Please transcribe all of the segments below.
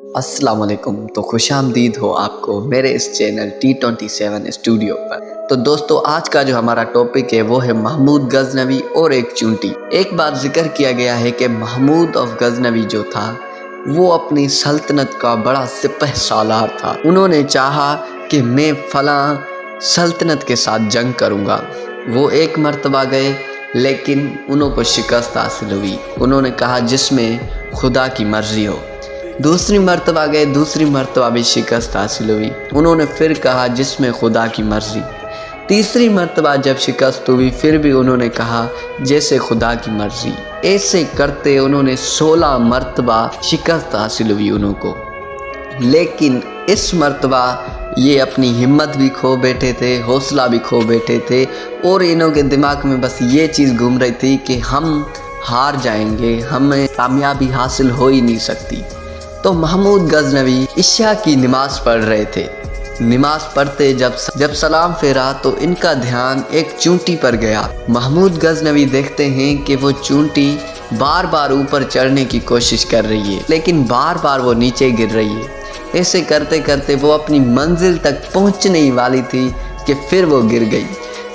अस्सलाम वालेकुम। तो खुश आमदीद हो आपको मेरे इस चैनल T27 स्टूडियो पर। तो दोस्तों, आज का जो हमारा टॉपिक है वो है महमूद गजनवी और एक चूंटी। एक बार जिक्र किया गया है कि महमूद ऑफ गजनवी जो था वो अपनी सल्तनत का बड़ा सिपह सालार था। उन्होंने चाहा कि मैं फ़लाँ सल्तनत के साथ जंग करूँगा। वो एक मर्तबा गए लेकिन उनको शिकस्त हासिल हुई। उन्होंने कहा जिसमें खुदा की मर्ज़ी हो। दूसरी मर्तबा गए, दूसरी मर्तबा भी शिकस्त हासिल हुई। उन्होंने फिर कहा जिसमें खुदा की मर्ज़ी। तीसरी मर्तबा जब शिकस्त हुई फिर भी उन्होंने कहा जैसे खुदा की मर्ज़ी। ऐसे करते उन्होंने 16 मर्तबा शिकस्त हासिल हुई उनको। लेकिन इस मर्तबा ये अपनी हिम्मत भी खो बैठे थे, हौसला भी खो बैठे थे और इन्हों के दिमाग में बस ये चीज़ घूम रही थी कि हम हार जाएंगे, हमें कामयाबी हासिल हो ही नहीं सकती। तो महमूद गजनवी इशा की नमाज़ पढ़ रहे थे। नमाज पढ़ते जब सलाम फेरा तो इनका ध्यान एक चूंटी पर गया। महमूद गजनवी देखते हैं कि वो चूंटी बार बार ऊपर चढ़ने की कोशिश कर रही है लेकिन बार बार वो नीचे गिर रही है। ऐसे करते करते वो अपनी मंजिल तक पहुंचने ही वाली थी कि फिर वो गिर गई।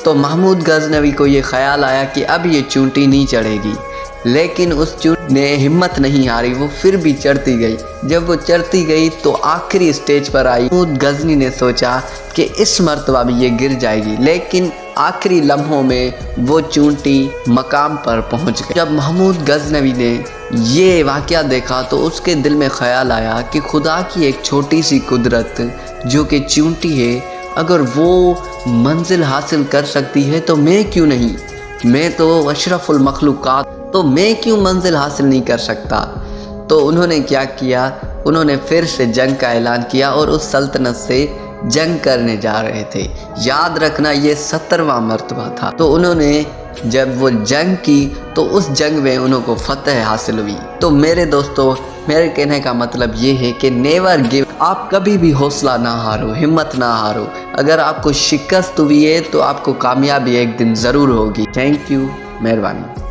तो महमूद गजनवी को ये ख्याल आया कि अब ये चूंटी नहीं चढ़ेगी, लेकिन उस चूंटी ने हिम्मत नहीं हारी, वो फिर भी चढ़ती गई। जब वो चढ़ती गई तो आखिरी स्टेज पर आई। महमूद गजनी ने सोचा कि इस मर्तबा भी ये गिर जाएगी, लेकिन आखिरी लम्हों में वो चूंटी मकाम पर पहुंच गई। जब महमूद गजनवी ने ये वाक़या देखा तो उसके दिल में ख्याल आया कि खुदा की एक छोटी सी कुदरत जो कि चूंटी है, अगर वो मंजिल हासिल कर सकती है तो मैं क्यों नहीं। मैं तो अशरफुल मखलूक़ात, तो मैं क्यों मंजिल हासिल नहीं कर सकता। तो उन्होंने क्या किया, उन्होंने फिर से जंग का ऐलान किया और उस सल्तनत से जंग करने जा रहे थे। याद रखना ये 17वां मर्तबा था। तो उन्होंने जब वो जंग की तो उस जंग में उनको फतह हासिल हुई। तो मेरे दोस्तों, मेरे कहने का मतलब ये है कि नेवर गिव। आप कभी भी हौसला ना हारो, हिम्मत ना हारो। अगर आपको शिकस्त हुई है तो आपको कामयाबी एक दिन ज़रूर होगी। थैंक यू, मेहरबानी।